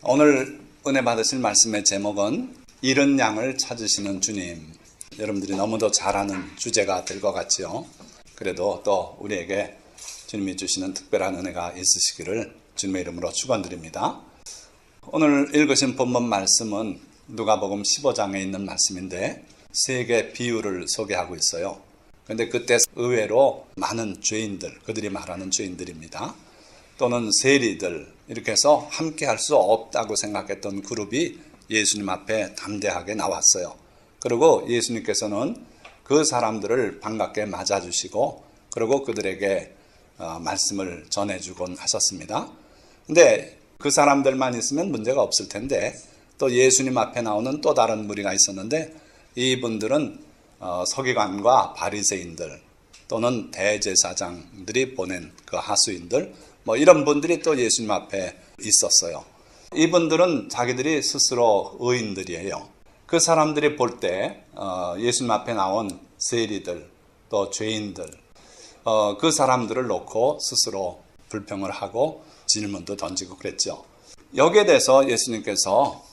오늘 은혜 받으실 말씀의 제목은 잃은 양을 찾으시는 주님. 여러분들이 너무도 잘 아는 주제가 될 것 같지요. 그래도 또 우리에게 주님이 주시는 특별한 은혜가 있으시기를 주님의 이름으로 축원드립니다. 오늘 읽으신 본문 말씀은 누가복음 15장에 있는 말씀인데 세 개의 비유를 소개하고 있어요. 그런데 그때 의외로 많은 죄인들, 그들이 말하는 죄인들입니다. 또는 세리들, 이렇게 해서 함께 할 수 없다고 생각했던 그룹이 예수님 앞에 담대하게 나왔어요. 그리고 예수님께서는 그 사람들을 반갑게 맞아주시고 그리고 그들에게 말씀을 전해주곤 하셨습니다. 근데 그 사람들만 있으면 문제가 없을 텐데 또 예수님 앞에 나오는 또 다른 무리가 있었는데 이분들은 서기관과 바리새인들 또는 대제사장들이 보낸 그 하수인들 이런 분들이 또 예수님 앞에 있었어요. 이분들은 자기들이 스스로 의인들이에요. 그 사람들이 볼 때 예수님 앞에 나온 세리들 또 죄인들 그 사람들을 놓고 스스로 불평을 하고 질문도 던지고 그랬죠. 여기에 대해서 예수님께서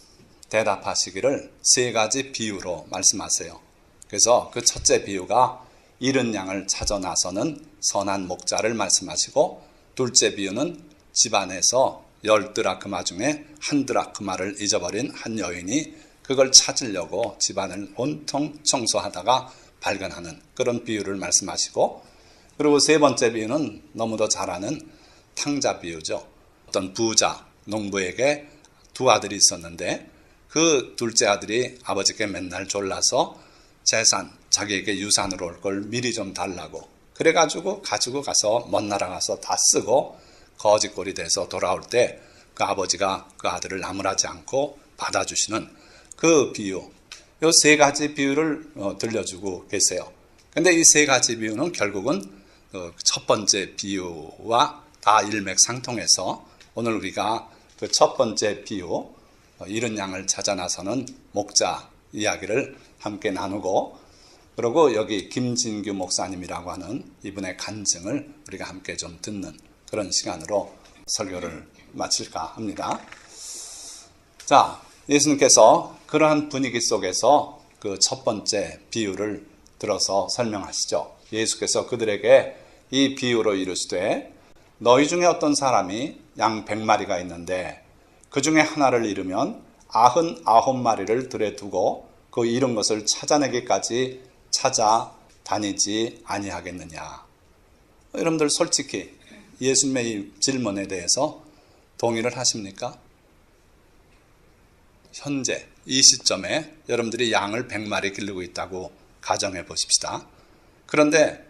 대답하시기를 세 가지 비유로 말씀하세요. 그래서 그 첫째 비유가 잃은 양을 찾아 나서는 선한 목자를 말씀하시고 둘째 비유는 집안에서 10드라크마 중에 1드라크마를 잊어버린 한 여인이 그걸 찾으려고 집안을 온통 청소하다가 발견하는 그런 비유를 말씀하시고, 그리고 세 번째 비유는 너무도 잘 아는 탕자 비유죠. 어떤 부자 농부에게 두 아들이 있었는데 그 둘째 아들이 아버지께 맨날 졸라서 재산, 자기에게 유산으로 올 걸 미리 좀 달라고 그래가지고 가지고 가서 먼 나라 가서 다 쓰고 거지꼴이 돼서 돌아올 때 그 아버지가 그 아들을 나무라지 않고 받아주시는 그 비유, 이 세 가지 비유를 들려주고 계세요. 근데 이 세 가지 비유는 결국은 첫 번째 비유와 다 일맥상통해서 오늘 우리가 그 첫 번째 비유, 잃은 양을 찾아 나서는 목자 이야기를 함께 나누고, 그리고 여기 김진규 목사님이라고 하는 이분의 간증을 우리가 함께 좀 듣는 그런 시간으로 설교를 마칠까 합니다. 자, 예수님께서 그러한 분위기 속에서 그 첫 번째 비유를 들어서 설명하시죠. 예수께서 그들에게 이 비유로 이르시되 너희 중에 어떤 사람이 양 100마리가 있는데 그 중에 하나를 잃으면 99마리를 들에 두고 그 잃은 것을 찾아내기까지 찾아다니지 아니하겠느냐. 여러분들 솔직히 예수님의 이 질문에 대해서 동의를 하십니까? 현재 이 시점에 여러분들이 양을 100마리 기르고 있다고 가정해 보십시다. 그런데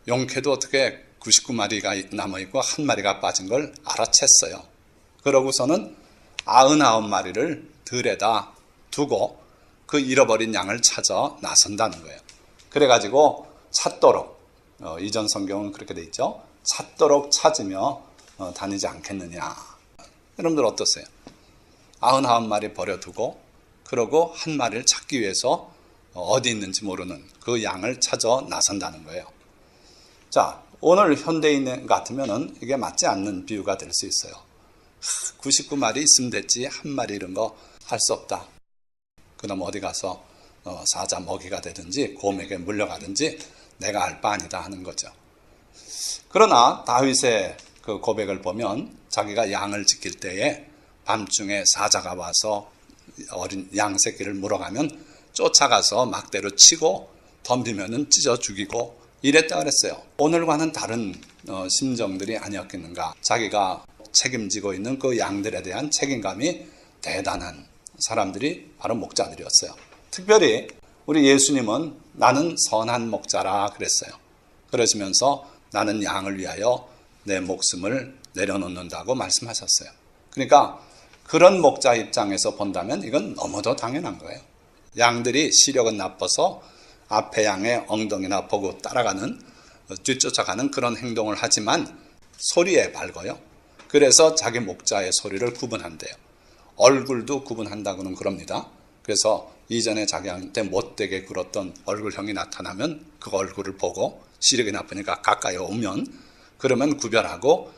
용케도 어떻게 99마리가 남아있고 한 마리가 빠진 걸 알아챘어요. 그러고서는 99마리를 들에다 두고 그 잃어버린 양을 찾아 나선다는 거예요. 그래가지고 찾도록, 이전 성경은 그렇게 돼 있죠. 찾도록 찾으며 다니지 않겠느냐. 여러분들 어떠세요? 99마리 버려두고 그러고 한 마리를 찾기 위해서 어디 있는지 모르는 그 양을 찾아 나선다는 거예요. 자, 오늘 현대인 같으면 이게 맞지 않는 비유가 될 수 있어요. 99마리 있으면 됐지 한 마리 이런 거 할 수 없다. 그럼 어디 가서 사자 먹이가 되든지 곰에게 물려가든지 내가 알 바 아니다 하는 거죠. 그러나 다윗의 그 고백을 보면 자기가 양을 지킬 때에 밤중에 사자가 와서 어린 양 새끼를 물어가면 쫓아가서 막대로 치고 덤비면은 찢어 죽이고 이랬다 그랬어요. 오늘과는 다른 심정들이 아니었겠는가. 자기가 책임지고 있는 그 양들에 대한 책임감이 대단한 사람들이 바로 목자들이었어요. 특별히 우리 예수님은 나는 선한 목자라 그랬어요. 그러시면서 나는 양을 위하여 내 목숨을 내려놓는다고 말씀하셨어요. 그러니까 그런 목자 입장에서 본다면 이건 너무도 당연한 거예요. 양들이 시력은 나빠서 앞에 양의 엉덩이나 보고 따라가는, 뒤쫓아가는 그런 행동을 하지만 소리에 밝아요. 그래서 자기 목자의 소리를 구분한대요. 얼굴도 구분한다고는 그럽니다. 그래서 이전에 자기한테 못되게 굴었던 얼굴형이 나타나면 그 얼굴을 보고 시력이 나쁘니까 가까이 오면 그러면 구별하고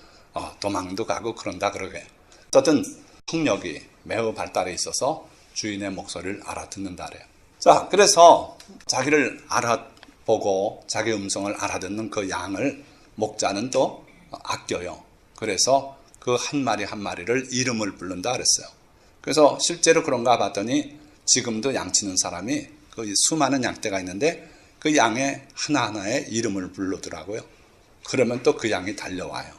도망도 가고 그런다 그러게. 어쨌든 폭력이 매우 발달해 있어서 주인의 목소리를 알아듣는다 그래요. 자, 그래서 자기를 알아보고 자기 음성을 알아듣는 그 양을 목자는 또 아껴요. 그래서 그 한 마리 한 마리를 이름을 부른다 그랬어요. 그래서 실제로 그런가 봤더니 지금도 양치는 사람이 그 수많은 양떼가 있는데 그 양의 하나하나의 이름을 부르더라고요. 그러면 또 그 양이 달려와요.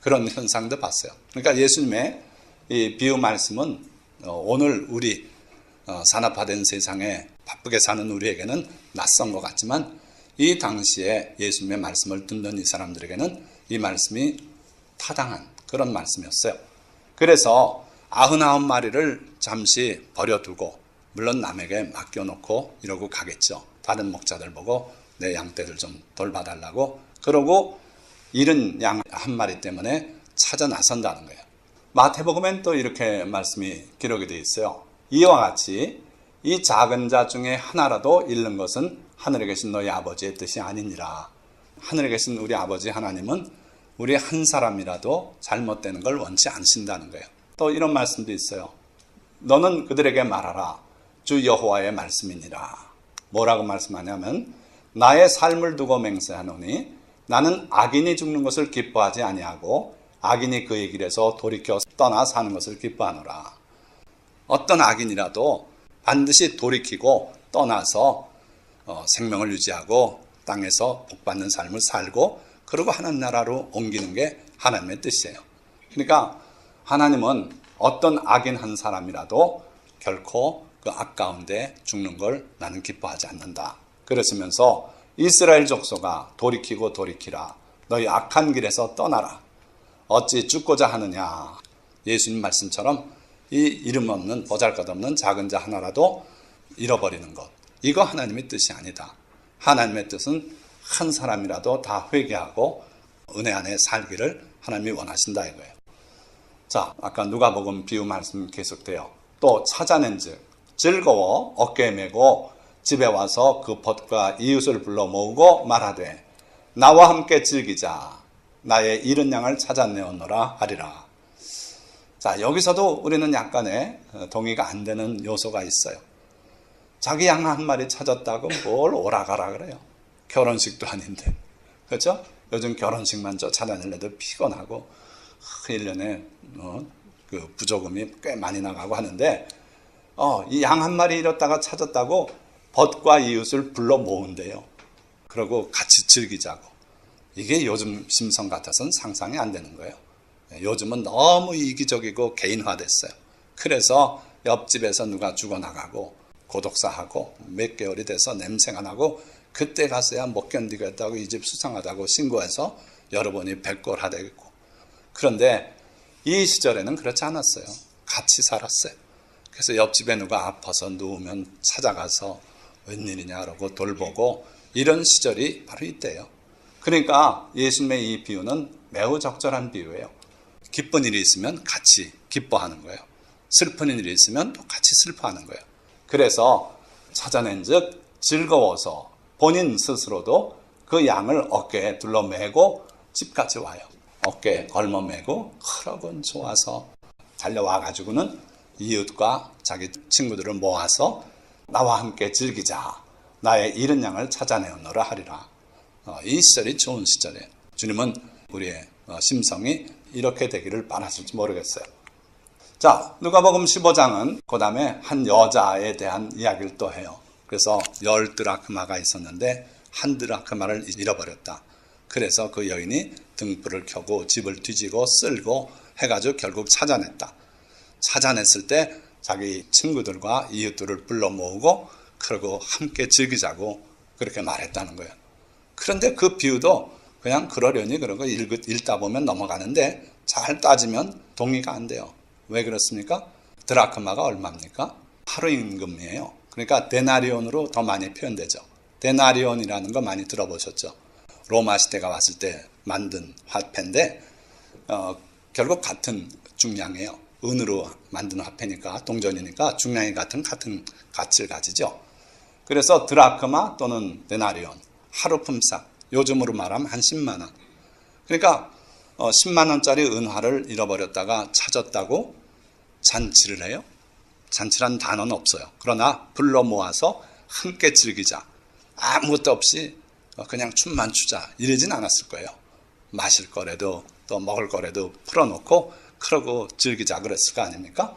그런 현상도 봤어요. 그러니까 예수님의 이 비유 말씀은 오늘 우리 산업화된 세상에 바쁘게 사는 우리에게는 낯선 것 같지만 이 당시에 예수님의 말씀을 듣는 이 사람들에게는 이 말씀이 타당한 그런 말씀이었어요. 그래서 99마리를 잠시 버려두고 물론 남에게 맡겨놓고 이러고 가겠죠. 다른 목자들 보고 내 양떼들 좀 돌봐달라고 그러고 잃은 양 한 마리 때문에 찾아 나선다는 거예요. 마태복음엔 또 이렇게 말씀이 기록이 되어 있어요. 이와 같이 이 작은 자 중에 하나라도 잃는 것은 하늘에 계신 너희 아버지의 뜻이 아니니라. 하늘에 계신 우리 아버지 하나님은 우리 한 사람이라도 잘못되는 걸 원치 않으신다는 거예요. 또 이런 말씀도 있어요. 너는 그들에게 말하라. 주 여호와의 말씀이니라. 뭐라고 말씀하냐면 나의 삶을 두고 맹세하노니 나는 악인이 죽는 것을 기뻐하지 아니하고 악인이 그의 길에서 돌이켜 떠나 사는 것을 기뻐하노라. 어떤 악인이라도 반드시 돌이키고 떠나서 생명을 유지하고 땅에서 복받는 삶을 살고 그리고 하나님 나라로 옮기는 게 하나님의 뜻이에요. 그러니까 하나님은 어떤 악인 한 사람이라도 결코 그 악 가운데 죽는 걸 나는 기뻐하지 않는다. 그러시면서 이스라엘 족속아 돌이키고 돌이키라. 너희 악한 길에서 떠나라. 어찌 죽고자 하느냐. 예수님 말씀처럼 이 이름 없는 보잘것없는 작은 자 하나라도 잃어버리는 것. 이거 하나님의 뜻이 아니다. 하나님의 뜻은 한 사람이라도 다 회개하고 은혜 안에 살기를 하나님이 원하신다 이거예요. 자, 아까 누가복음 비유 말씀 계속돼요. 또 찾아낸 즉 즐거워 어깨에 메고 집에 와서 그 벗과 이웃을 불러 모으고 말하되 나와 함께 즐기자. 나의 잃은 양을 찾아내었노라 하리라. 자, 여기서도 우리는 약간의 동의가 안 되는 요소가 있어요. 자기 양 한 마리 찾았다고 뭘 오라가라 그래요. 결혼식도 아닌데. 그렇죠? 요즘 결혼식만 찾아내려도 피곤하고 1년에 그 부조금이 꽤 많이 나가고 하는데 이 양 한 마리 잃었다가 찾았다고 벗과 이웃을 불러 모은대요. 그리고 같이 즐기자고. 이게 요즘 심성 같아서는 상상이 안 되는 거예요. 요즘은 너무 이기적이고 개인화됐어요. 그래서 옆집에서 누가 죽어나가고 고독사하고 몇 개월이 돼서 냄새가 나고 그때 가서야 못 견디겠다고 이 집 수상하다고 신고해서 여러분이 백골하되고. 그런데 이 시절에는 그렇지 않았어요. 같이 살았어요. 그래서 옆집에 누가 아파서 누우면 찾아가서 웬일이냐 그러고 돌보고 이런 시절이 바로 이때예요. 그러니까 예수님의 이 비유는 매우 적절한 비유예요. 기쁜 일이 있으면 같이 기뻐하는 거예요. 슬픈 일이 있으면 또 같이 슬퍼하는 거예요. 그래서 찾아낸 즉 즐거워서 본인 스스로도 그 양을 어깨에 둘러매고 집까지 와요. 어깨에 걸머매고 그러곤 좋아서 달려와 가지고는 이웃과 자기 친구들을 모아서 나와 함께 즐기자. 나의 잃은 양을 찾아내었노라 하리라. 이 시절이 좋은 시절이에요. 주님은 우리의 심성이 이렇게 되기를 바라실지 모르겠어요. 자, 누가복음 15장은 그 다음에 한 여자에 대한 이야기를 또 해요. 그래서 10드라크마가 있었는데 한 드라크마를 잃어버렸다. 그래서 그 여인이 등불을 켜고 집을 뒤지고 쓸고 해가지고 결국 찾아냈다. 찾아냈을 때 자기 친구들과 이웃들을 불러 모으고 그러고 함께 즐기자고 그렇게 말했다는 거예요. 그런데 그 비유도 그냥 그러려니 그러고 읽다 보면 넘어가는데 잘 따지면 동의가 안 돼요. 왜 그렇습니까? 드라크마가 얼마입니까? 하루 임금이에요. 그러니까 데나리온으로 더 많이 표현되죠. 데나리온이라는 거 많이 들어보셨죠? 로마 시대가 왔을 때 만든 화폐인데 결국 같은 중량이에요. 은으로 만든 화폐니까 동전이니까 중량이 같은 가치를 가지죠. 그래서 드라크마 또는 데나리온 하루 품삯 요즘으로 말하면 한 10만 원. 그러니까 10만 원짜리 은화를 잃어버렸다가 찾았다고 잔치를 해요. 잔치란 단어는 없어요. 그러나 불러 모아서 함께 즐기자. 아무것도 없이 그냥 춤만 추자. 이러진 않았을 거예요. 마실 거라도 또 먹을 거라도 풀어놓고 그러고 즐기자 그랬을 거 아닙니까?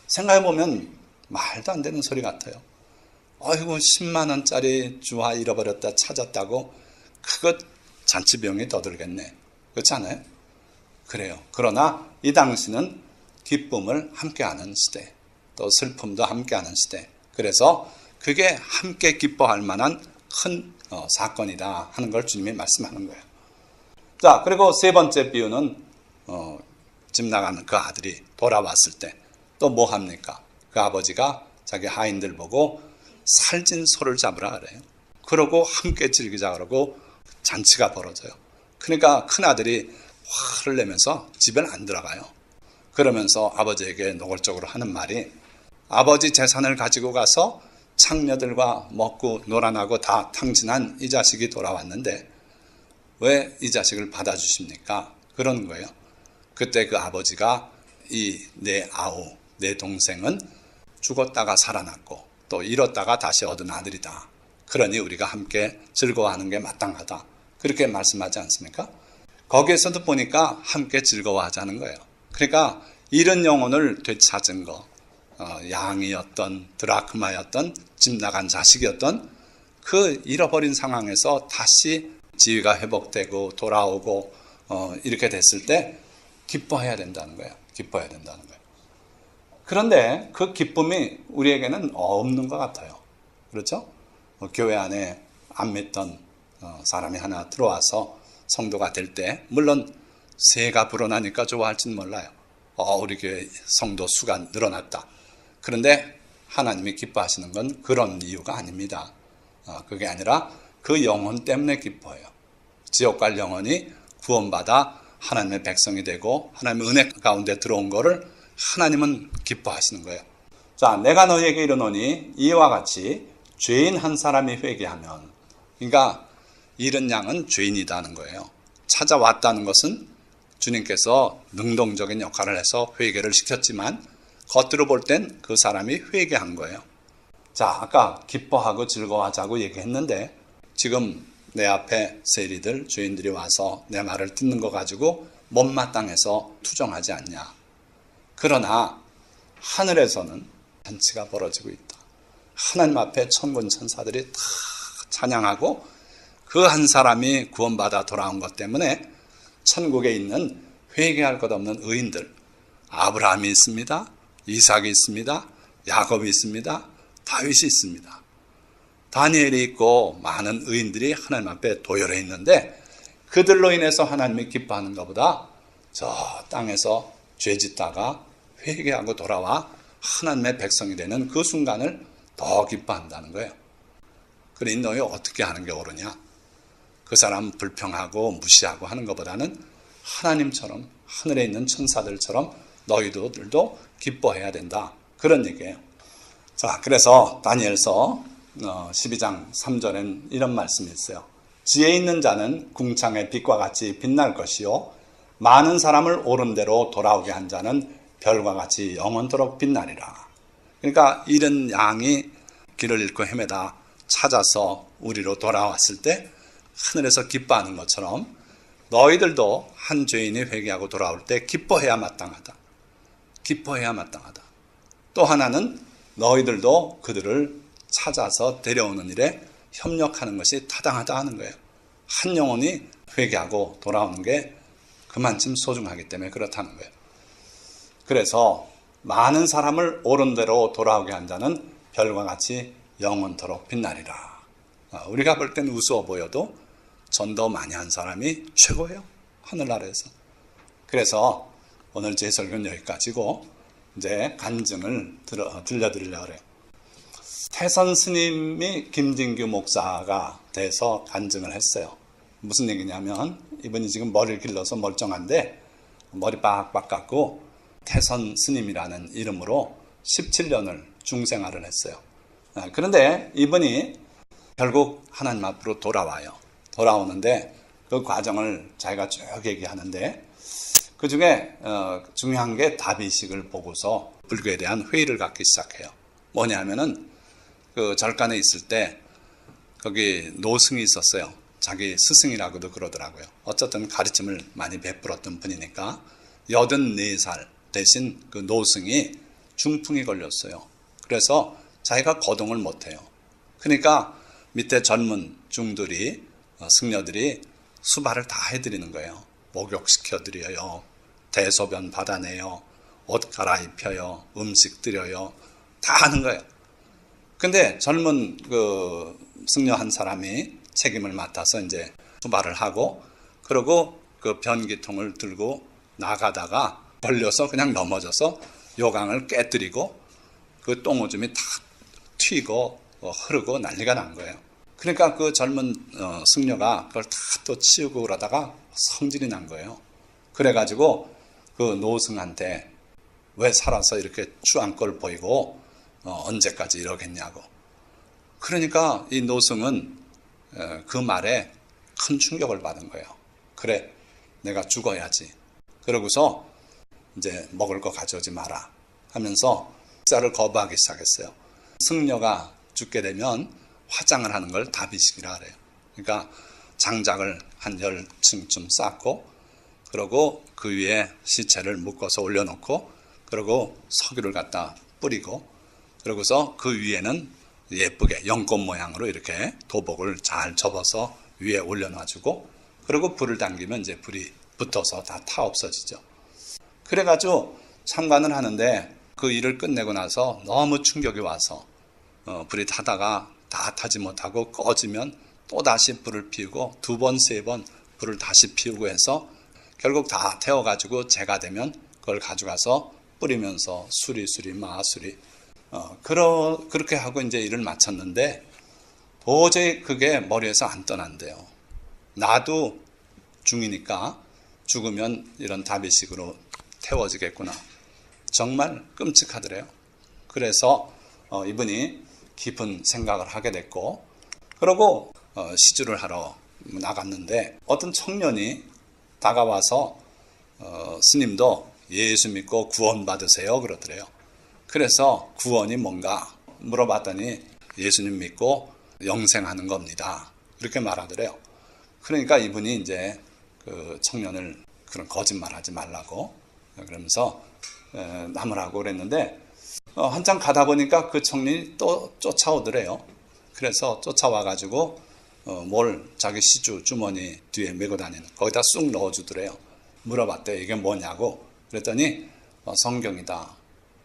생각해보면 말도 안 되는 소리 같아요. 아이고 10만 원짜리 주화 잃어버렸다 찾았다고 그것 잔치비용이 더 들겠네. 그렇지 않아요? 그래요. 그러나 이 당시는 기쁨을 함께하는 시대, 또 슬픔도 함께하는 시대. 그래서 그게 함께 기뻐할 만한 큰 사건이다 하는 걸 주님이 말씀하는 거예요. 자, 그리고 세 번째 비유는 집 나가는 그 아들이 돌아왔을 때 또 뭐 합니까? 그 아버지가 자기 하인들 보고 살찐 소를 잡으라 그래요. 그러고 함께 즐기자 그러고 잔치가 벌어져요. 그러니까 큰아들이 화를 내면서 집에 안 들어가요. 그러면서 아버지에게 노골적으로 하는 말이 아버지 재산을 가지고 가서 창녀들과 먹고 놀아나고 다 탕진한 이 자식이 돌아왔는데 왜 이 자식을 받아주십니까? 그런 거예요. 그때 그 아버지가 이 내 동생은 죽었다가 살아났고 또 잃었다가 다시 얻은 아들이다. 그러니 우리가 함께 즐거워하는 게 마땅하다. 그렇게 말씀하지 않습니까? 거기에서도 보니까 함께 즐거워하자는 거예요. 그러니까 잃은 영혼을 되찾은 거, 양이었던 드라크마였던 집 나간 자식이었던 그 잃어버린 상황에서 다시 지위가 회복되고 돌아오고 이렇게 됐을 때 기뻐해야 된다는 거예요. 기뻐해야 된다는 거예요. 그런데 그 기쁨이 우리에게는 없는 것 같아요. 그렇죠? 교회 안에 안 믿던 사람이 하나 들어와서 성도가 될 때 물론 새가 불어나니까 좋아할지는 몰라요. 우리 교회 성도 수가 늘어났다. 그런데 하나님이 기뻐하시는 건 그런 이유가 아닙니다. 그게 아니라 그 영혼 때문에 기뻐해요. 지옥 갈 영혼이 구원받아 하나님의 백성이 되고 하나님의 은혜 가운데 들어온 거를 하나님은 기뻐하시는 거예요. 자, 내가 너희에게 이르노니 이와 같이 죄인 한 사람이 회개하면, 그러니까 잃은 양은 죄인이다는 거예요. 찾아왔다는 것은 주님께서 능동적인 역할을 해서 회개를 시켰지만 겉으로 볼 땐 그 사람이 회개한 거예요. 자, 아까 기뻐하고 즐거워하자고 얘기했는데 지금 내 앞에 세리들, 죄인들이 와서 내 말을 듣는 거 가지고 못마땅해서 투정하지 않냐. 그러나 하늘에서는 잔치가 벌어지고 있다. 하나님 앞에 천군 천사들이 다 찬양하고 그 한 사람이 구원받아 돌아온 것 때문에 천국에 있는 회개할 것 없는 의인들, 아브라함이 있습니다. 이삭이 있습니다. 야곱이 있습니다. 다윗이 있습니다. 다니엘이 있고 많은 의인들이 하나님 앞에 도열해 있는데 그들로 인해서 하나님이 기뻐하는 것보다 저 땅에서 죄짓다가 회개하고 돌아와 하나님의 백성이 되는 그 순간을 더 기뻐한다는 거예요. 그러니 너희 어떻게 하는 게 옳으냐? 그 사람 불평하고 무시하고 하는 것보다는 하나님처럼 하늘에 있는 천사들처럼 너희들도 기뻐해야 된다. 그런 얘기예요. 자, 그래서 다니엘서 12장 3절엔 이런 말씀이 있어요. 지혜 있는 자는 궁창의 빛과 같이 빛날 것이요 많은 사람을 옳은 대로 돌아오게 한 자는 별과 같이 영원토록 빛나리라. 그러니까 잃은 양이 길을 잃고 헤매다 찾아서 우리로 돌아왔을 때 하늘에서 기뻐하는 것처럼 너희들도 한 죄인이 회개하고 돌아올 때 기뻐해야 마땅하다. 기뻐해야 마땅하다. 또 하나는 너희들도 그들을 찾아서 데려오는 일에 협력하는 것이 타당하다 하는 거예요. 한 영혼이 회개하고 돌아오는 게 그만큼 소중하기 때문에 그렇다는 거예요. 그래서 많은 사람을 옳은 대로 돌아오게 한 자는 별과 같이 영원토록 빛나리라. 우리가 볼 땐 우스워 보여도 전도 많이 한 사람이 최고예요. 하늘나라에서. 그래서 오늘 제 설교는 여기까지고 이제 간증을 들려드리려고 그래요. 태선 스님이 김진규 목사가 돼서 간증을 했어요. 무슨 얘기냐면 이분이 지금 머리를 길러서 멀쩡한데 머리 빡빡 깎고 태선 스님이라는 이름으로 17년을 중생활을 했어요. 그런데 이분이 결국 하나님 앞으로 돌아와요. 돌아오는데 그 과정을 자기가 쭉 얘기하는데 그 중에 중요한 게 다비식을 보고서 불교에 대한 회의를 갖기 시작해요. 뭐냐면은 그 절간에 있을 때 거기 노승이 있었어요. 자기 스승이라고도 그러더라고요. 어쨌든 가르침을 많이 베풀었던 분이니까 84살 대신 그 노승이 중풍이 걸렸어요. 그래서 자기가 거동을 못해요. 그러니까 밑에 젊은 중들이 승려들이 수발을 다 해드리는 거예요. 목욕시켜드려요. 대소변 받아내요. 옷 갈아입혀요. 음식 드려요. 다 하는 거예요. 근데 젊은 그 승려 한 사람이 책임을 맡아서 이제 수발을 하고, 그러고 그 변기통을 들고 나가다가 걸려서 그냥 넘어져서 요강을 깨뜨리고 그 똥오줌이 다 튀고 흐르고 난리가 난 거예요. 그러니까 그 젊은 승려가 그걸 다 또 치우고 그러다가 성질이 난 거예요. 그래가지고 그 노승한테 왜 살아서 이렇게 추한 걸 보이고 언제까지 이러겠냐고. 그러니까 이 노승은 그 말에 큰 충격을 받은 거예요. 그래, 내가 죽어야지. 그러고서 이제 먹을 거 가져오지 마라 하면서 식사를 거부하기 시작했어요. 승려가 죽게 되면 화장을 하는 걸 다비식이라 그래요. 그러니까 장작을 한 10층쯤 쌓고, 그리고 그 위에 시체를 묶어서 올려놓고, 그리고 석유를 갖다 뿌리고, 그러고서 그 위에는 예쁘게 연꽃 모양으로 이렇게 도복을 잘 접어서 위에 올려놔주고, 그리고 불을 당기면 이제 불이 붙어서 다 타 없어지죠. 그래가지고 참관을 하는데 그 일을 끝내고 나서 너무 충격이 와서 불이 타다가 다 타지 못하고 꺼지면 또 다시 불을 피우고 2번, 3번 불을 다시 피우고 해서 결국 다 태워가지고 재가 되면 그걸 가져가서 뿌리면서 수리수리 마수리 그렇게 하고 이제 일을 마쳤는데 도저히 그게 머리에서 안 떠난대요. 나도 중이니까 죽으면 이런 다비식으로 태워지겠구나. 정말 끔찍하더래요. 그래서 이분이 깊은 생각을 하게 됐고, 그러고 시주를 하러 나갔는데 어떤 청년이 다가와서 스님도 예수 믿고 구원 받으세요 그러더래요. 그래서 구원이 뭔가 물어봤더니 예수님 믿고 영생하는 겁니다. 그렇게 말하더래요. 그러니까 이분이 이제 그 청년을 그런 거짓말하지 말라고 그러면서 남으라고 그랬는데 한참 가다 보니까 그 청년이 또 쫓아오더래요. 그래서 쫓아와가지고 뭘 자기 시주 주머니 뒤에 메고 다니는 거기다 쑥 넣어주더래요. 물어봤대요. 이게 뭐냐고. 그랬더니 성경이다.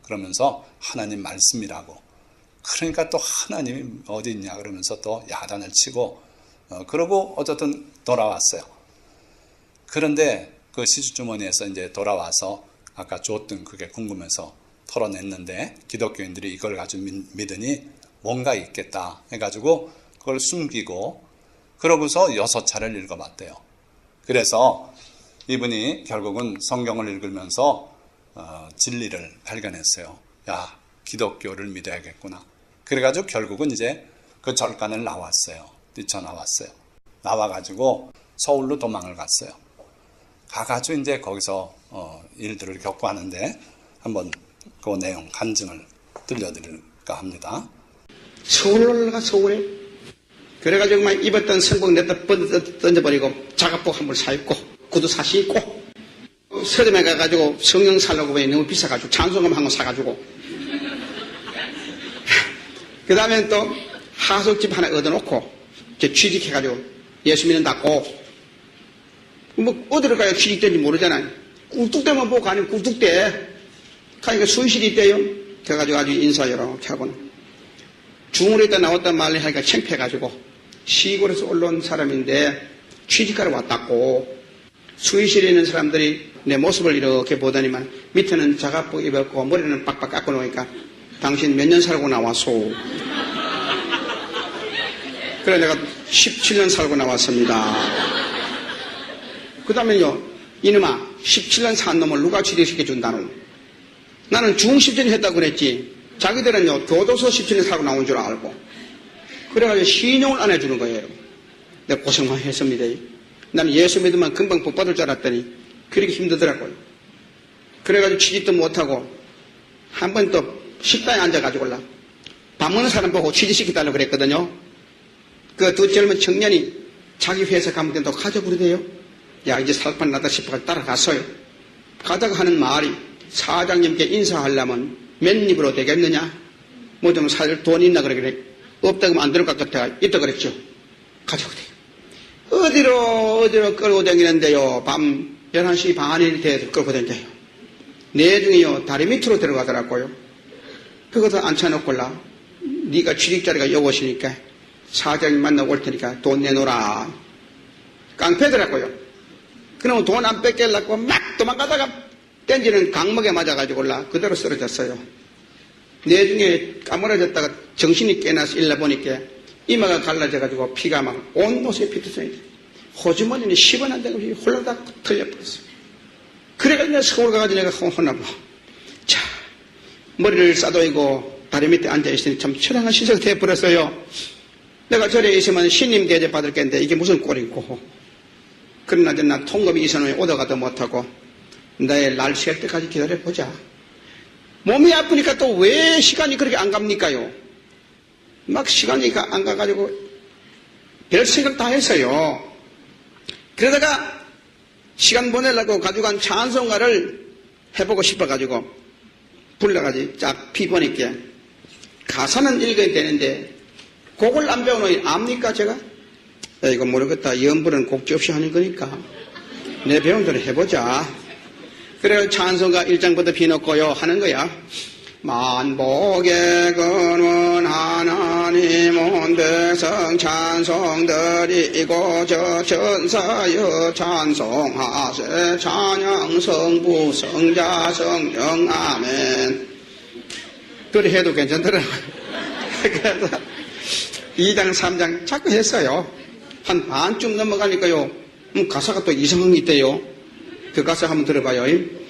그러면서 하나님 말씀이라고. 그러니까 또 하나님이 어디 있냐 그러면서 또 야단을 치고 그러고 어쨌든 돌아왔어요. 그런데 그 시주주머니에서 이제 돌아와서 아까 줬던 그게 궁금해서 털어냈는데 기독교인들이 이걸 가지고 믿으니 뭔가 있겠다 해가지고 그걸 숨기고 그러고서 6차례를 읽어봤대요. 그래서 이분이 결국은 성경을 읽으면서 진리를 발견했어요. 야, 기독교를 믿어야겠구나. 그래가지고 결국은 이제 그 절간을 나왔어요. 뛰쳐나왔어요. 나와가지고 서울로 도망을 갔어요. 가가지고 이제 거기서 일들을 겪고 하는데 한번 그 내용 간증을 들려드릴까 합니다. 서울로 올라가 서울에 그래가지고 막 입었던 성복 냈다 던져버리고 작업복 한 벌 사입고 구두 사시 입고 서점에 가가지고 성경 살려고 왜 너무 비싸가지고 찬송음 한 거 사가지고 그 다음에 또 하숙집 하나 얻어놓고 취직해가지고 예수 믿는다고 뭐 어디를 가야 취직된지 모르잖아요. 꿀뚝대만 보고 가면 꿀뚝대 가니까 순실이 있대요. 그래가지고 아주 인사 이렇게 하고는 중으로 있다 나왔단 말을 하니까 창피해가지고 시골에서 올라온 사람인데 취직하러 왔다고 수의실에 있는 사람들이 내 모습을 이렇게 보더니만 밑에는 자갑복 입었고 머리는 빡빡 깎고 놓으니까 당신 몇 년 살고 나왔소? 그래 내가 17년 살고 나왔습니다. 그 다음에요 이놈아 17년 산 놈을 누가 취직시켜 준다노? 나는 중 10년 했다고 그랬지. 자기들은요 교도소 17년 살고 나온 줄 알고 그래가지고 신용을 안 해주는 거예요. 내가 고생만 했습니다. 나는 예수 믿으면 금방 복 받을 줄 알았더니 그렇게 힘들더라고요. 그래가지고 취직도 못하고 한 번 또 식당에 앉아가지고 올라. 밥 먹는 사람 보고 취직시켜달라고 그랬거든요. 그 두 젊은 청년이 자기 회사 가면 된다고 가자 부르대요. 야, 이제 살판 나다 싶어서 따라갔어요. 가다가 하는 말이 사장님께 인사하려면 몇 입으로 되겠느냐? 뭐 좀 살 돈 있나 그러길래 없다고 하면 안 될 것 같아. 있다 그랬죠. 가자고 돼요. 어디로 끌고 다니는데요. 밤 11시 반이 돼서 끌고 다녀요. 내중에요. 다리 밑으로 들어가더라고요. 그것도 앉혀놓고라. 네가 취직자리가 여고시니까 사장님 만나고 올 테니까 돈 내놓으라. 깡패더라고요. 그러면 돈 안 뺏기려고 막 도망가다가 땡지는 강목에 맞아가지고 그대로 쓰러졌어요. 내중에 까무러졌다가 정신이 깨나서 일러 보니까 이마가 갈라져가지고 피가 막 온 옷에 피투성이 돼. 호주머니는 10원 안 되고 홀라닥 털려버렸어요. 그래가지고 내가 서울 가가지고 내가 혼나고. 자, 머리를 싸도이고 다리 밑에 앉아있으니 참 처량한 신세가 되어버렸어요. 내가 절에 있으면 신님 대접 받을 겠는데 이게 무슨 꼴이고. 그러나 나 통금이 이선에 오다가도 못하고 나의 날 셀 때까지 기다려보자. 몸이 아프니까 또 왜 시간이 그렇게 안 갑니까요? 막 시간이 안 가가지고 별 생각 다 했어요. 그러다가 시간 보내려고 가져간 찬송가를 해보고 싶어가지고 불러가지고 쫙 피보니까 가사는 읽어야 되는데 곡을 안 배워놓으니 압니까 제가? 야, 이거 모르겠다. 연불은 곡지 없이 하는 거니까 내 배운 대로 해보자. 그래서 찬송가 1장부터 비놓고요 하는 거야. 만복의 근원 하나님 온 백성 찬송드리고 저 천사여 찬송하세 찬양 성부 성자 성령 아멘. 그래 해도 괜찮더라고요. 그래서 2장 3장 자꾸 했어요. 한 반쯤 넘어가니까요 가사가 또 이상한 게 있대요. 그 가사 한번 들어봐요.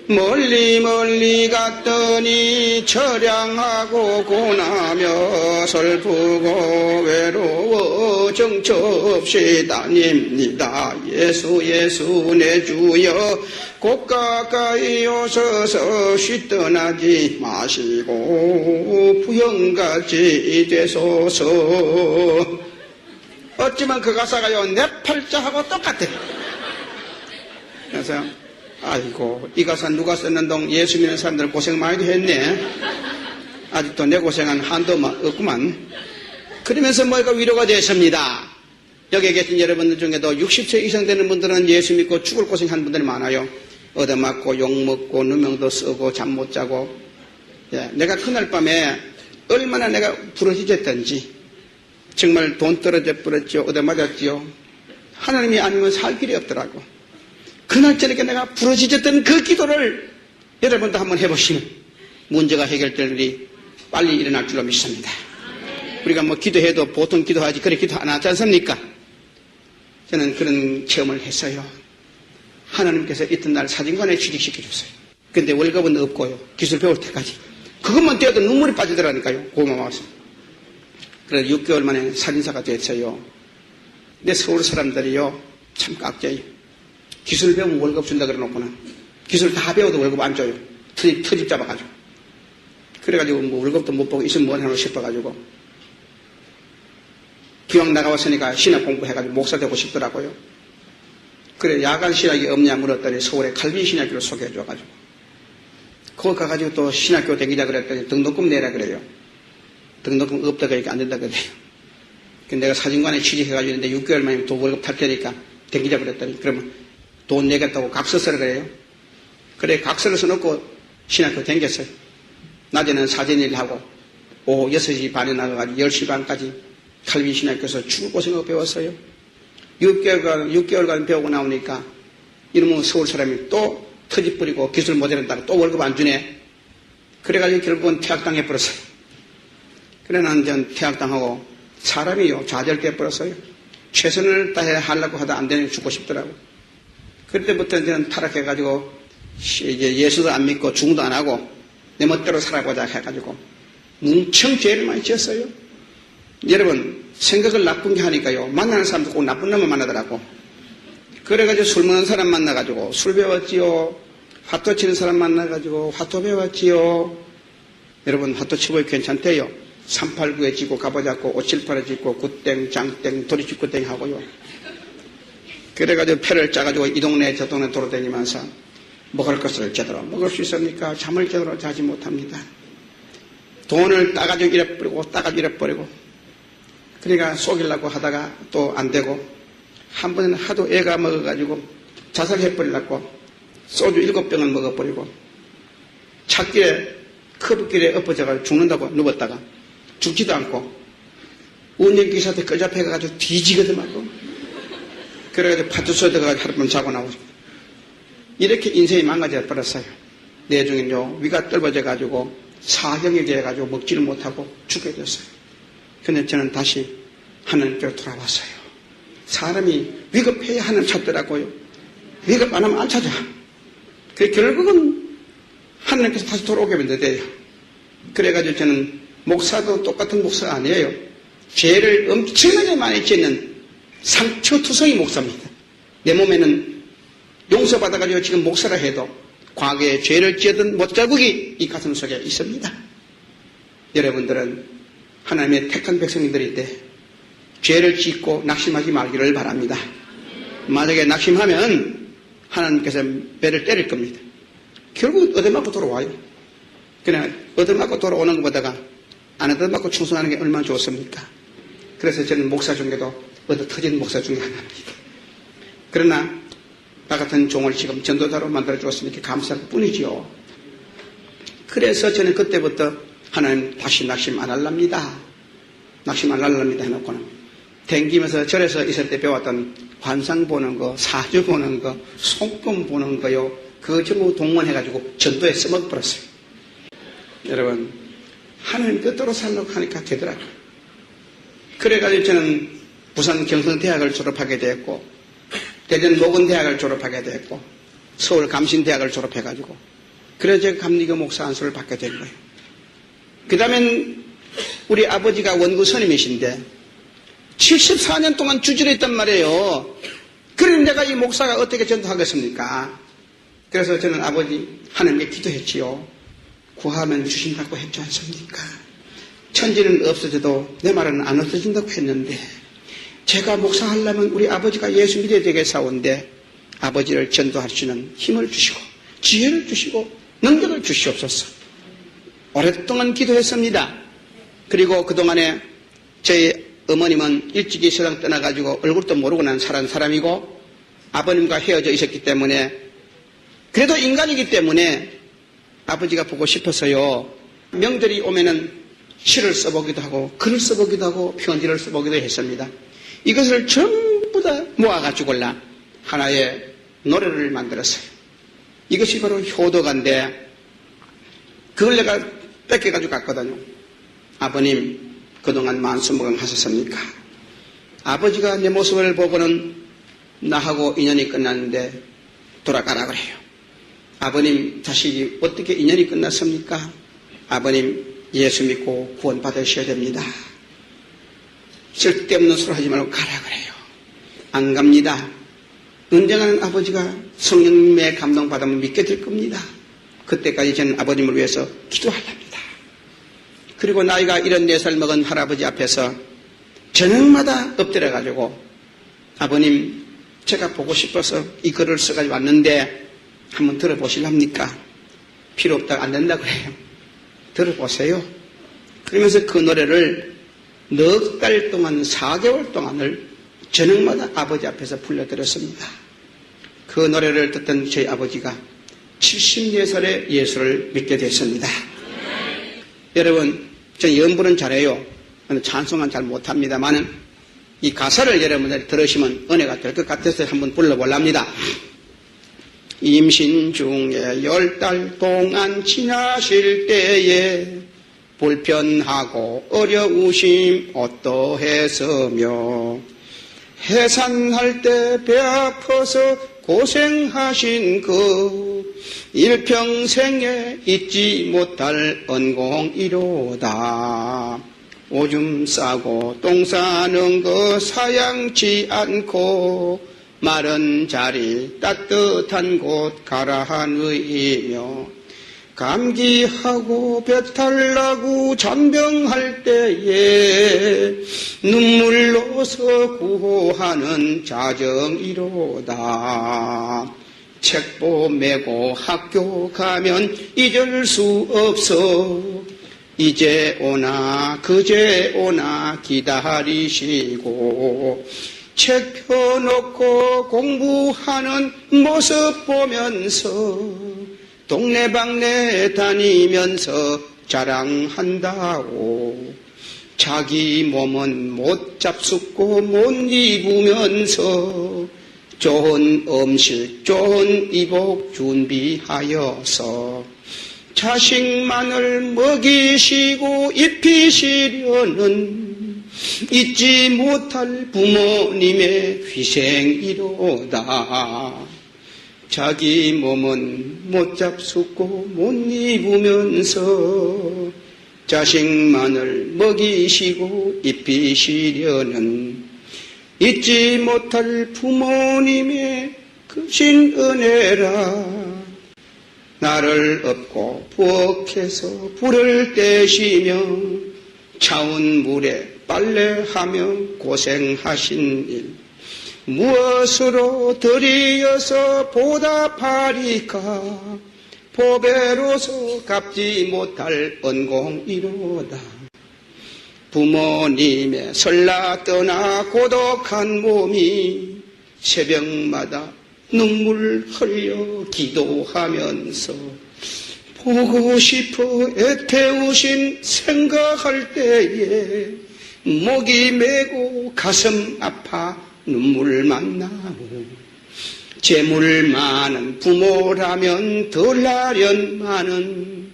멀리 멀리 갔더니 처량하고 고나며 슬프고 외로워 정처 없이 다닙니다. 예수 예수 내 주여 곧 가까이 오셔서 쉬 떠나지 마시고 부형같이 되소서. 어찌만 그 가사가요 내 팔자하고 똑같아. 그래서 아이고 이 가사 누가 썼는동 예수 믿는 사람들 고생 많이 했네. 아직도 내 고생한 한도 없구만. 그러면서 뭐가 위로가 됐습니다. 여기 계신 여러분들 중에도 60세 이상 되는 분들은 예수 믿고 죽을 고생한 분들이 많아요. 얻어맞고 욕먹고 누명도 쓰고 잠 못 자고. 예, 내가 그날 밤에 얼마나 내가 부러지졌던지 정말 돈 떨어져 버렸죠. 얻어맞았지요. 하나님이 아니면 살 길이 없더라고. 그날 저녁에 내가 부러지졌던 그 기도를 여러분도 한번 해보시면 문제가 해결될 일이 빨리 일어날 줄로 믿습니다. 우리가 뭐 기도해도 보통 기도하지 그렇게 기도 안 하지 않습니까? 저는 그런 체험을 했어요. 하나님께서 이튿날 사진관에 취직시켜줬어요. 근데 월급은 없고요. 기술 배울 때까지. 그것만 떼어도 눈물이 빠지더라니까요. 고마워서. 그래서 6개월 만에 사진사가 됐어요. 근데 서울 사람들이요 참 깍져요. 기술 배우면 월급 준다 그래놓고는 기술 다 배워도 월급 안 줘요. 터집 잡아가지고. 그래가지고 뭐 월급도 못 보고 있으면 뭘 하나 싶어가지고 기왕 나가왔으니까 신학 공부해가지고 목사 되고 싶더라고요. 그래 야간 신학이 없냐 물었더니 서울에 칼빈 신학교를 소개해줘가지고 거기 가가지고 또 신학교 다니자 그랬더니 등록금 내라 그래요. 등록금 없다가 이렇게 안 된다 그래요. 내가 사진관에 취직해가지고 있는데 6개월 만에 또 월급 탈 테니까 다니자 그랬더니 그러면 돈 내겠다고 각서 쓰라 그래요. 그래 각서를 써놓고 신학교 다녔어요. 낮에는 사진일 하고 오후 6시 반에 나가가지고 10시 반까지 칼빈 신학교에서 죽을고생하고 배웠어요. 6개월간 배우고 나오니까 이놈은 서울 사람이 또 터집 부리고 기술 모델한다고 또 월급 안 주네. 그래가지고 결국은 퇴학당해버렸어요. 그래 나는 퇴학당하고 사람이요 좌절돼버렸어요. 최선을 다해 하려고 하다 안 되니 죽고 싶더라고. 그때부터 저는 타락해가지고 이제 예수도 안 믿고 중도 안 하고 내 멋대로 살아보자 해가지고 뭉청 죄를 많이 지었어요. 여러분 생각을 나쁜 게 하니까요 만나는 사람도 꼭 나쁜 놈을 만나더라고. 그래가지고 술 먹는 사람 만나가지고 술 배웠지요. 화투 치는 사람 만나가지고 화투 배웠지요. 여러분 화투 치고 괜찮대요. 389에 지고 가보자고 578에 지고 굿땡 장땡 도리치구땡 하고요. 그래가지고 패를 짜가지고 이 동네 저 동네 돌아다니면서 먹을 것을 제대로 먹을 수 있습니까? 잠을 제대로 자지 못합니다. 돈을 따가지고 잃어버리고 따가지고 잃어버리고 그러니까 속이려고 하다가 또 안 되고 한 번은 하도 애가 먹어가지고 자살해버리려고 소주 7병을 먹어버리고 찻길에 커브길에 엎어져가지고 죽는다고 누웠다가 죽지도 않고 운전기사한테 끌잡혀가지고 뒤지거든요. 그래가지고 파주소에 들어가서 하룻밤 자고 나오고 이렇게 인생이 망가져 버렸어요. 내중에요 위가 떨어져가지고 사경이 돼가지고 먹지를 못하고 죽게 됐어요. 근데 저는 다시 하나님께로 돌아왔어요. 사람이 위급해야 하나님 찾더라고요. 위급 안 하면 안 찾아. 그 결국은 하나님께서 다시 돌아오게 돼요. 그래가지고 저는 목사도 똑같은 목사가 아니에요. 죄를 엄청나게 많이 짓는 상처투성이 목사입니다. 내 몸에는 용서받아가지고 지금 목사라 해도 과거에 죄를 지었던 못자국이 이 가슴 속에 있습니다. 여러분들은 하나님의 택한 백성들인데 죄를 짓고 낙심하지 말기를 바랍니다. 만약에 낙심하면 하나님께서 배를 때릴 겁니다. 결국 얻어맞고 돌아와요. 그냥 얻어맞고 돌아오는 것보다가 안 얻어맞고 충성하는 게 얼마나 좋습니까? 그래서 저는 목사 중에도 얻어 터진 목사 중에 하나입니다. 그러나 나 같은 종을 지금 전도자로 만들어 주었으니까 감사할 뿐이지요. 그래서 저는 그때부터 하나님 다시 낙심 안 할랍니다. 낙심 안 할랍니다 해놓고는 댕기면서 절에서 있을 때 배웠던 관상 보는 거, 사주 보는 거, 손금 보는 거요. 그거 전부 동원해가지고 전도에 써먹어버렸어요. 여러분 하나님 뜻대로 살려고 하니까 되더라고요. 그래가지고 저는 부산 경성대학을 졸업하게 되었고 대전 모건대학을 졸업하게 되었고 서울 감신대학을 졸업해가지고 그래서 제가 감리교 목사 안수를 받게 된 거예요. 그 다음엔 우리 아버지가 원구 선임이신데 74년 동안 주질했단 말이에요. 그럼 내가 이 목사가 어떻게 전도하겠습니까? 그래서 저는 아버지 하나님께 기도했지요. 구하면 주신다고 했지 않습니까? 천지는 없어져도 내 말은 안 없어진다고 했는데 제가 목사하려면 우리 아버지가 예수 믿어야 되겠사온데 아버지를 전도할 수 있는 힘을 주시고 지혜를 주시고 능력을 주시옵소서. 오랫동안 기도했습니다. 그리고 그동안에 저희 어머님은 일찍이 세상 떠나가지고 얼굴도 모르고 난 살아난 사람이고 아버님과 헤어져 있었기 때문에 그래도 인간이기 때문에 아버지가 보고 싶어서요. 명절이 오면은 시를 써보기도 하고 글을 써보기도 하고 편지를 써보기도 했습니다. 이것을 전부 다 모아가지고라 하나의 노래를 만들었어요. 이것이 바로 효도가인데 그걸 내가 뺏겨가지고 갔거든요. 아버님 그동안 만수무강 하셨습니까? 아버지가 내 모습을 보고는 나하고 인연이 끝났는데 돌아가라 그래요. 아버님 자식이 어떻게 인연이 끝났습니까? 아버님 예수 믿고 구원 받으셔야 됩니다. 쓸데없는 소리 하지 말고 가라 그래요. 안 갑니다. 언젠가는 아버지가 성령님의 감동받으면 믿게 될 겁니다. 그때까지 저는 아버님을 위해서 기도하랍니다. 그리고 나이가 74살 먹은 할아버지 앞에서 저녁마다 엎드려가지고 아버님 제가 보고 싶어서 이 글을 써가지고 왔는데 한번 들어보실랍니까? 필요 없다고 안 된다고 그래요. 들어보세요. 그러면서 그 노래를 넉 달 동안 4개월 동안을 저녁마다 아버지 앞에서 불러드렸습니다. 그 노래를 듣던 저희 아버지가 74살에 예수를 믿게 됐습니다. 여러분, 저 연부는 잘해요. 찬송은 잘 못합니다만은 이 가사를 여러분들이 들으시면 은혜가 될 것 같아서 한번 불러보랍니다. 임신 중에 10달 동안 지나실 때에 불편하고 어려우심 어떠했으며 해산할 때 배 아파서 고생하신 그 일평생에 잊지 못할恩공이로다. 오줌 싸고 똥 싸는 거 사양치 않고 마른 자리 따뜻한 곳 가라하느이며 감기하고 배탈나고 잔병할 때에 눈물로서 구호하는 자정이로다. 책보 메고 학교 가면 잊을 수 없어. 이제 오나 그제 오나 기다리시고 책 펴놓고 공부하는 모습 보면서 동네방네 다니면서 자랑한다고. 자기 몸은 못 잡숫고 못 입으면서 좋은 음식 좋은 이복 준비하여서 자식만을 먹이시고 입히시려는 잊지 못할 부모님의 희생이로다. 자기 몸은 못 잡숫고 못 입으면서 자식만을 먹이시고 입히시려는 잊지 못할 부모님의 크신 은혜라. 나를 업고 부엌에서 불을 떼시며 차운 물에 빨래하며 고생하신 일 무엇으로 드리어서 보답하리까. 보배로서 갚지 못할 은공이로다. 부모님의 설라 떠나 고독한 몸이 새벽마다 눈물 흘려 기도하면서 보고 싶어 애태우신 생각할 때에 목이 메고 가슴 아파 눈물만 나고 재물 많은 부모라면 덜 아련만은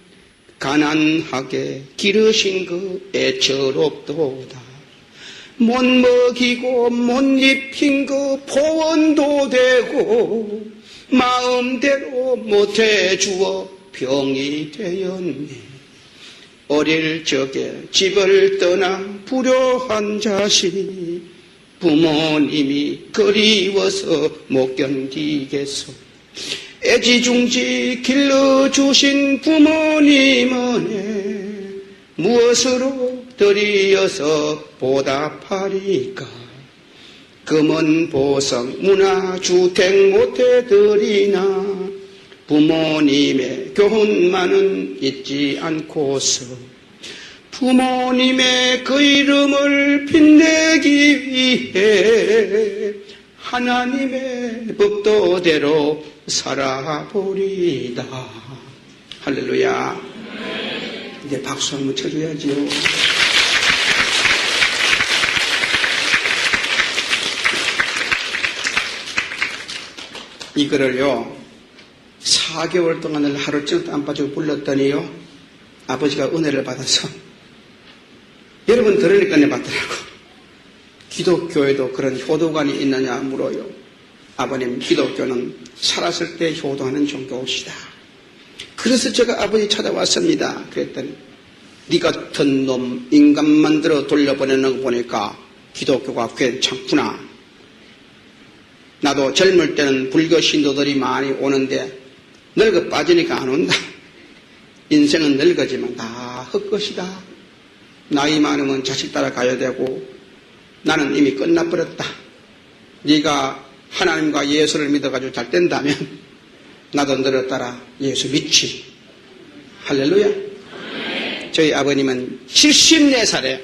가난하게 기르신 그 애처롭도다. 못 먹이고 못 입힌 그 보원도 되고 마음대로 못해주어 병이 되었네. 어릴 적에 집을 떠나 불효한 자식 부모님이 그리워서 못 견디겠소. 애지중지 길러주신 부모님은 무엇으로 드리어서 보답하리까. 금은 보석 문화주택 못해 드리나 부모님의 교훈만은 잊지 않고서 부모님의 그 이름을 빛내기 위해 하나님의 법도대로 살아보리다. 할렐루야. 이제 박수 한번 쳐줘야지요. 이거를요 4개월 동안을 하루쯤 안 빠지고 불렀더니요 아버지가 은혜를 받아서 여러분 들으니까 내 받더라고. 기독교에도 그런 효도관이 있느냐 물어요. 아버님, 기독교는 살았을 때 효도하는 종교시다. 그래서 제가 아버지 찾아왔습니다. 그랬더니 네 같은 놈 인간 만들어 돌려보내는 거 보니까 기독교가 괜찮구나. 나도 젊을 때는 불교 신도들이 많이 오는데 늙어 빠지니까 안 온다. 인생은 늙어지면 다 헛것이다. 나이 많으면 자식 따라 가야 되고 나는 이미 끝나버렸다. 네가 하나님과 예수를 믿어가지고 잘 된다면 나도 너를 따라 예수 믿지. 할렐루야. 저희 아버님은 74살에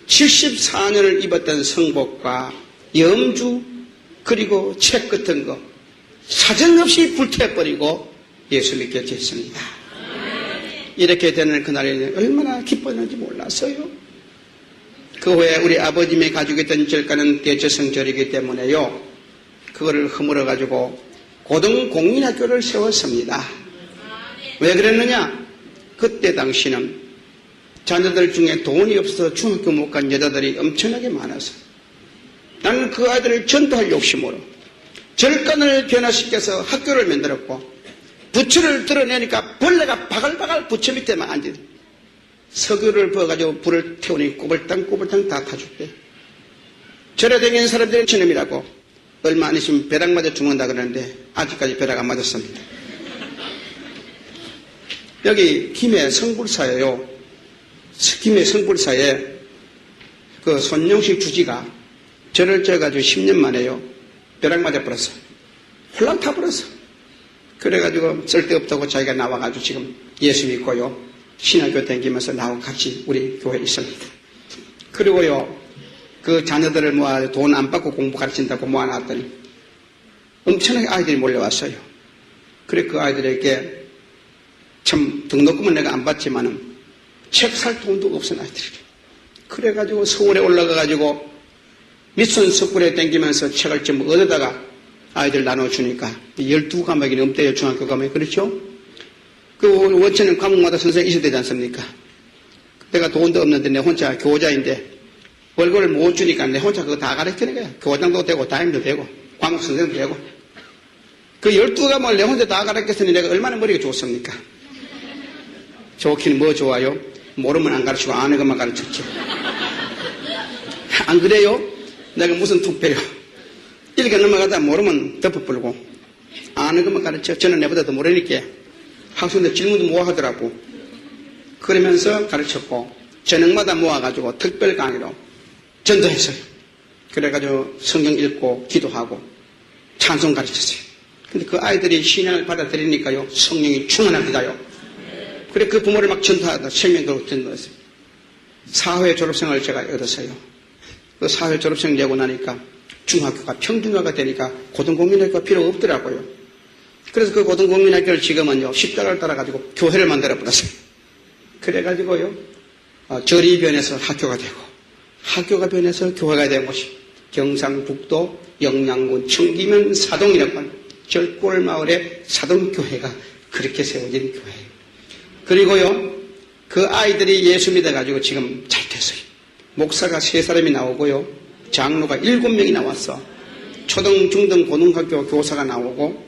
74년을 입었던 성복과 염주 그리고 책 같은 거 사정없이 불태워버리고 예수 믿게 됐습니다. 이렇게 되는 그날에는 얼마나 기뻤는지 몰랐어요. 그 후에 우리 아버님이 가지고 있던 절가는 대저성절이기 때문에요. 그거를 허물어가지고 고등공인학교를 세웠습니다. 왜 그랬느냐? 그때 당시는 자녀들 중에 돈이 없어서 중학교 못 간 여자들이 엄청나게 많아서 나는 그 아이들을 전도할 욕심으로 절간을 변화시켜서 학교를 만들었고 부추를 드러내니까 벌레가 바글바글 부처 밑에만 앉아 석유를 부어가지고 불을 태우니 꼬불탕 다 타줄게. 절에 다니는 사람들은 저놈이라고 얼마 안 있으면 벼락 맞아 죽는다 그러는데 아직까지 벼락 안 맞았습니다. 여기 김해 성불사예요. 김해 성불사에 그 손용식 주지가 절을 쪄가지고 10년 만에요. 벼락 맞아 버렸어. 홀랑 타버렸어. 그래가지고 쓸데없다고 자기가 나와가지고 지금 예수 믿고요. 신학교 다니면서 나하고 같이 우리 교회에 있습니다. 그리고요. 그 자녀들을 모아 돈 안 받고 공부 가르친다고 모아놨더니 엄청나게 아이들이 몰려왔어요. 그래 그 아이들에게 참 등록금은 내가 안 받지만은 책 살 돈도 없은 아이들이. 그래가지고 서울에 올라가가지고 미순 석굴에 댕기면서 책을 좀 얻어다가 아이들 나눠주니까 12과목이 넘대요. 중학교 과목이. 그렇죠? 그 원천은 과목마다 선생님이 있어야 되지 않습니까? 내가 돈도 없는데 내 혼자 교자인데 월급을 못 주니까 내 혼자 그거 다 가르치는 거야. 교장도 되고 담임도 되고 과목 선생님도 되고. 그 12과목을 내 혼자 다 가르쳤으니 내가 얼마나 머리가 좋습니까? 좋기는 뭐 좋아요? 모르면 안 가르치고 아는 것만 가르쳤죠. 안 그래요? 내가 무슨 투표요? 이렇게 넘어가다 모르면 덮어버리고 아는 것만 가르쳐. 저는 내보다 더 모르니까 학생들 질문도 모아하더라고. 그러면서 가르쳤고 저녁마다 모아가지고 특별 강의로 전도했어요. 그래가지고 성경 읽고 기도하고 찬송 가르쳤어요. 근데 그 아이들이 신앙을 받아들이니까요. 성령이 충만합니다요. 그래 그 부모를 막 전도하다 생명으로 전도했어요. 사회 졸업생을 제가 얻었어요. 그 사회 졸업생 내고 나니까 중학교가 평등화가 되니까 고등국민학교가 필요 없더라고요. 그래서 그 고등국민학교를 지금은요 십자가를 따라가지고 교회를 만들어버렸어요. 그래가지고요 절이 변해서 학교가 되고 학교가 변해서 교회가 된 곳이 경상북도 영양군 청기면 사동이라고 하는 절골마을의 사동교회가 그렇게 세워진 교회예요. 그리고요 그 아이들이 예수 믿어가지고 지금 잘 됐어요. 목사가 3사람이 나오고요 장로가 7명이 나왔어. 초등, 중등, 고등학교 교사가 나오고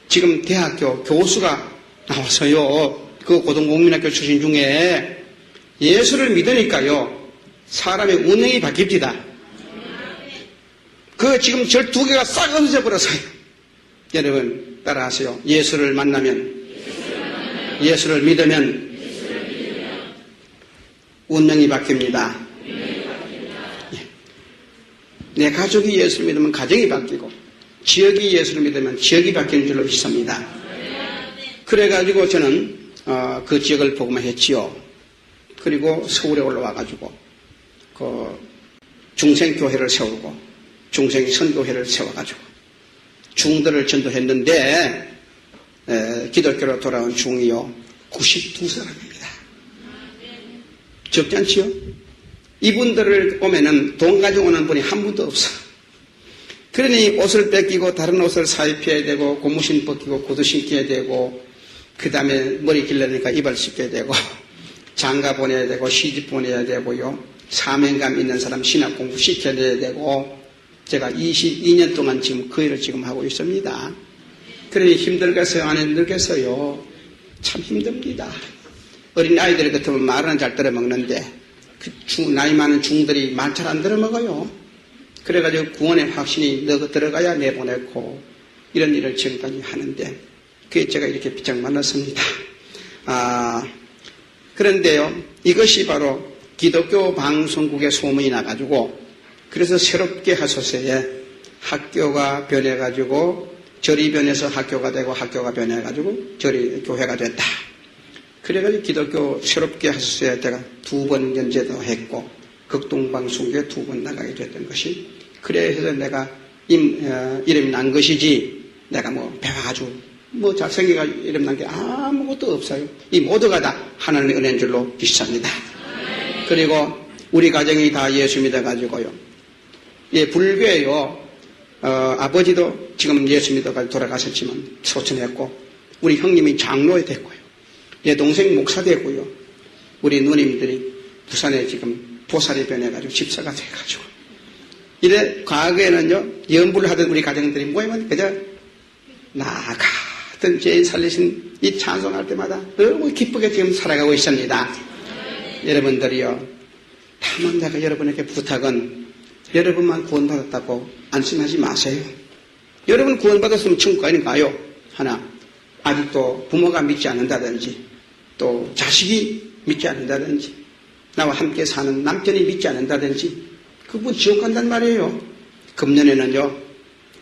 지금 대학교 교수가 나와서요 그 고등국민학교 출신 중에 예수를 믿으니까요 사람의 운명이 바뀝니다. 그 지금 절 2개가 싹 없어져 버렸어요. 여러분 따라하세요. 예수를 만나면 예수를 믿으면 운명이 바뀝니다. 내 가족이 예수를 믿으면 가정이 바뀌고 지역이 예수를 믿으면 지역이 바뀌는 줄로 믿습니다. 그래가지고 저는 그 지역을 복음을 했지요. 그리고 서울에 올라와가지고 그 중생교회를 세우고 중생 선교회를 세워가지고 중들을 전도했는데 기독교로 돌아온 중이요 92사람입니다. 적지 않지요? 이분들을 오면은 돈 가지고 오는 분이 한 분도 없어. 그러니 옷을 뺏기고 다른 옷을 사입혀야 되고 고무신 벗기고 구두 신겨야 되고 그 다음에 머리 길러니까 이발 씻겨야 되고 장가 보내야 되고 시집 보내야 되고요. 사명감 있는 사람 신학 공부 시켜야 되고 제가 22년 동안 지금 그 일을 지금 하고 있습니다. 그러니 힘들겠어요? 안 힘들겠어요? 참 힘듭니다. 어린 아이들 같으면 말은 잘 들어먹는데 나이 많은 중들이 말 잘 안 들어먹어요. 그래가지고 구원의 확신이 너 들어가야 내보냈고 이런 일을 지금까지 하는데 그게 제가 이렇게 비짝 만났습니다. 그런데요 이것이 바로 기독교 방송국의 소문이 나가지고 그래서 새롭게 하소서에 학교가 변해가지고 절이 변해서 학교가 되고 학교가 변해가지고 절이 교회가 됐다. 그래가지고 기독교 새롭게 하소서에 제가 2번 연재도 했고 극동방송국에 2번 나가게 됐던 것이 그래서 내가 이름이 난 것이지 내가 뭐 배워가지고 뭐 잘생기가 이름 난 게 아무것도 없어요. 이 모두가 다 하나님의 은혜인 줄로 믿습니다. 그리고 우리 가정이 다 예수 믿어가지고요. 예, 불교예요. 아버지도 지금 예수 믿어가지고 돌아가셨지만 소천했고 우리 형님이 장로에 됐고요. 예, 동생 목사 되고요. 우리 누님들이 부산에 지금 보살이 변해가지고 집사가 돼가지고 이래 과거에는요 연불을 하던 우리 가정들이 모이면 그저 나가던 죄인 살리신 이 찬송할 때마다 너무 기쁘게 지금 살아가고 있습니다. 여러분들이요 다만 내가 여러분에게 부탁은 여러분만 구원받았다고 안심하지 마세요. 여러분 구원받았으면 천국 가니까요. 하나, 아직도 부모가 믿지 않는다든지, 또 자식이 믿지 않는다든지, 나와 함께 사는 남편이 믿지 않는다든지, 그분 지옥 간단 말이에요. 금년에는요,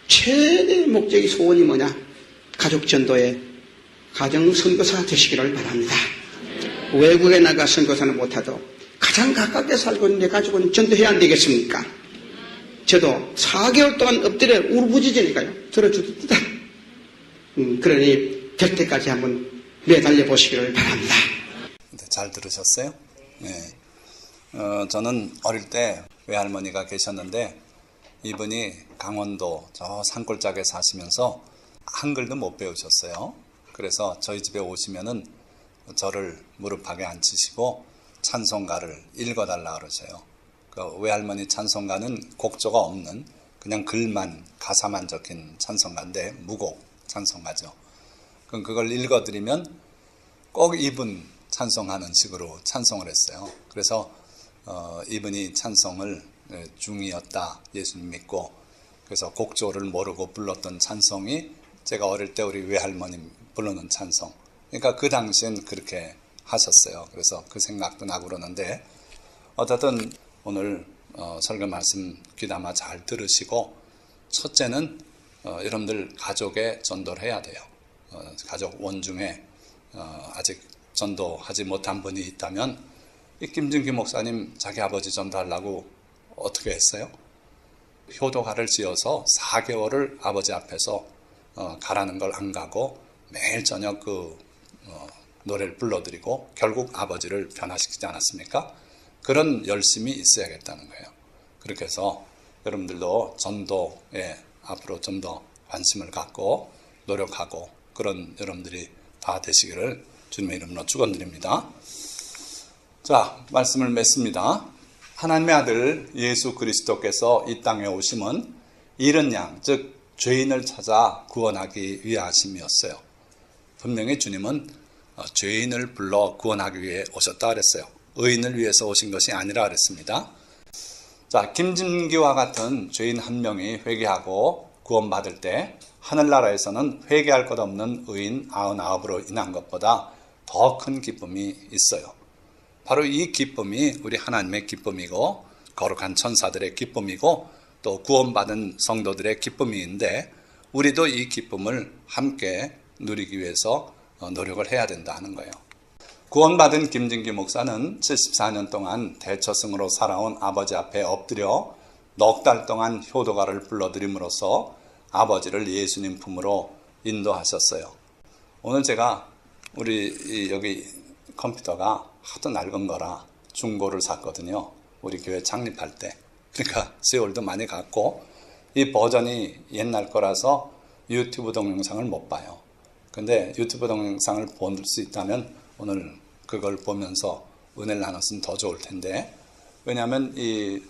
최대 목적이 소원이 뭐냐? 가족 전도에 가정 선교사 되시기를 바랍니다. 외국에 나가 선교사는 못하도 가장 가깝게 살고 있는 내 가족은 전도해야 안 되겠습니까? 저도 4개월 동안 엎드려 울부짖으니까요. 들어주겠다. 그러니 될 때까지 한번 매달려 보시기를 바랍니다. 잘 들으셨어요? 네. 저는 어릴 때 외할머니가 계셨는데 이분이 강원도 저 산골짜기에 사시면서 한글도 못 배우셨어요. 그래서 저희 집에 오시면은 저를 무릎팍에 앉히시고 찬송가를 읽어달라 그러세요. 그 외할머니 찬송가는 곡조가 없는 그냥 글만 가사만 적힌 찬송가인데 무곡 찬송가죠. 그럼 그걸 읽어드리면 꼭 이분 찬송하는 식으로 찬송을 했어요. 그래서 이분이 찬송을 중이었다 예수님 믿고 그래서 곡조를 모르고 불렀던 찬송이 제가 어릴 때 우리 외할머니 부르는 찬송. 그러니까 그 당시엔 그렇게 하셨어요. 그래서 그 생각도 나고 그러는데 어쨌든 오늘 설교 말씀 귀담아 잘 들으시고 첫째는 여러분들 가족에 전도를 해야 돼요. 가족 원중에 아직 전도하지 못한 분이 있다면 이 김진기 목사님 자기 아버지 전도하려고 어떻게 했어요? 효도가를 지어서 4개월을 아버지 앞에서 가라는 걸 안 가고 매일 저녁 노래를 불러드리고 결국 아버지를 변화시키지 않았습니까? 그런 열심이 있어야겠다는 거예요. 그렇게 해서 여러분들도 전도에 앞으로 좀 더 관심을 갖고 노력하고 그런 여러분들이 다 되시기를 주님의 이름으로 축원드립니다. 자, 말씀을 맺습니다. 하나님의 아들 예수 그리스도께서 이 땅에 오심은 잃은 양, 즉 죄인을 찾아 구원하기 위하심이었어요. 분명히 주님은 죄인을 불러 구원하기 위해 오셨다 그랬어요. 의인을 위해서 오신 것이 아니라 그랬습니다. 자, 김진기와 같은 죄인 한 명이 회개하고 구원받을 때 하늘나라에서는 회개할 것 없는 의인 99으로 인한 것보다 더 큰 기쁨이 있어요. 바로 이 기쁨이 우리 하나님의 기쁨이고 거룩한 천사들의 기쁨이고 또 구원받은 성도들의 기쁨인데 우리도 이 기쁨을 함께 누리기 위해서 노력을 해야 된다는 거예요. 구원받은 김진기 목사는 74년 동안 대처승으로 살아온 아버지 앞에 엎드려 넉 달 동안 효도가를 불러드림으로써 아버지를 예수님 품으로 인도하셨어요. 오늘 제가 우리 여기 컴퓨터가 하도 낡은 거라 중고를 샀거든요. 우리 교회 창립할 때. 그러니까 세월도 많이 갔고 이 버전이 옛날 거라서 유튜브 동영상을 못 봐요. 근데 유튜브 동영상을 볼 수 있다면 오늘 그걸 보면서 은혜를 나눴으면 더 좋을 텐데 왜냐하면 이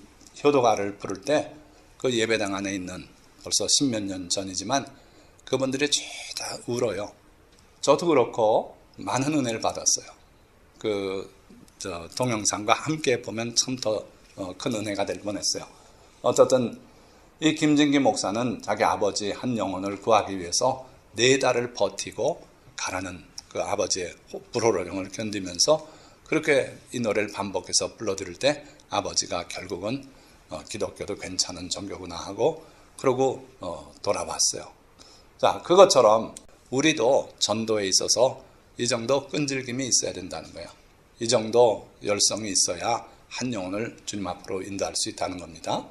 효도가를 부를 때 그 예배당 안에 있는 벌써 10몇 년 전이지만 그분들이 죄다 울어요. 저도 그렇고 많은 은혜를 받았어요. 동영상과 함께 보면 참 더 큰 은혜가 될 뻔했어요. 어쨌든 이 김진기 목사는 자기 아버지 한 영혼을 구하기 위해서 4달을 버티고 가라는 그 아버지의 불호령을 견디면서 그렇게 이 노래를 반복해서 불러드릴 때 아버지가 결국은 기독교도 괜찮은 종교구나 하고 그러고 돌아왔어요. 자, 그것처럼 우리도 전도에 있어서 이 정도 끈질김이 있어야 된다는 거예요. 이 정도 열성이 있어야 한 영혼을 주님 앞으로 인도할 수 있다는 겁니다.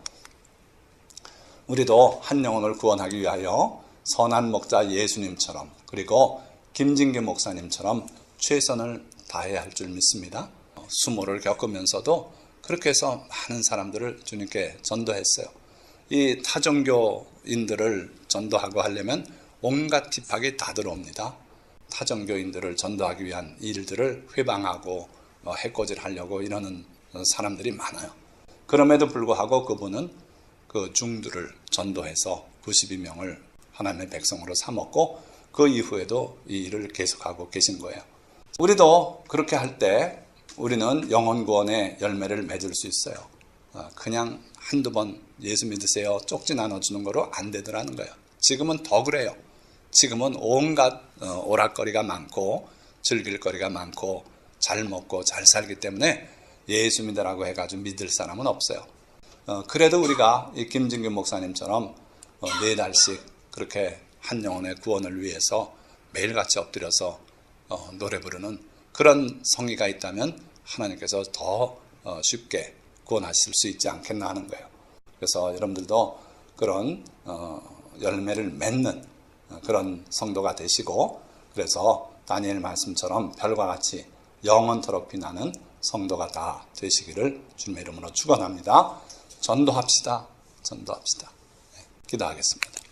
우리도 한 영혼을 구원하기 위하여 선한 목자 예수님처럼 그리고 김진기 목사님처럼 최선을 다해야 할 줄 믿습니다. 수모를 겪으면서도 그렇게 해서 많은 사람들을 주님께 전도했어요. 이 타종교인들을 전도하고 하려면 온갖 핍박이 다 들어옵니다. 타종교인들을 전도하기 위한 일들을 회방하고 해코지하려고 이러는 사람들이 많아요. 그럼에도 불구하고 그분은 그 중들을 전도해서 92명을 하나님의 백성으로 삼았고 그 이후에도 이 일을 계속하고 계신 거예요. 우리도 그렇게 할 때 우리는 영혼 구원의 열매를 맺을 수 있어요. 그냥 한두 번 예수 믿으세요 쪽지 나눠주는 거로 안 되더라는 거예요. 지금은 더 그래요. 지금은 온갖 오락거리가 많고 즐길 거리가 많고 잘 먹고 잘 살기 때문에 예수 믿으라고 해가지고 믿을 사람은 없어요. 그래도 우리가 이 김진규 목사님처럼 4달씩 그렇게 한 영혼의 구원을 위해서 매일같이 엎드려서 노래 부르는 그런 성의가 있다면 하나님께서 더 쉽게 구원하실 수 있지 않겠나 하는 거예요. 그래서 여러분들도 그런 열매를 맺는 그런 성도가 되시고, 그래서 다니엘 말씀처럼 별과 같이 영원토록 빛나는 성도가 다 되시기를 주님의 이름으로 축원합니다. 전도합시다. 기도하겠습니다.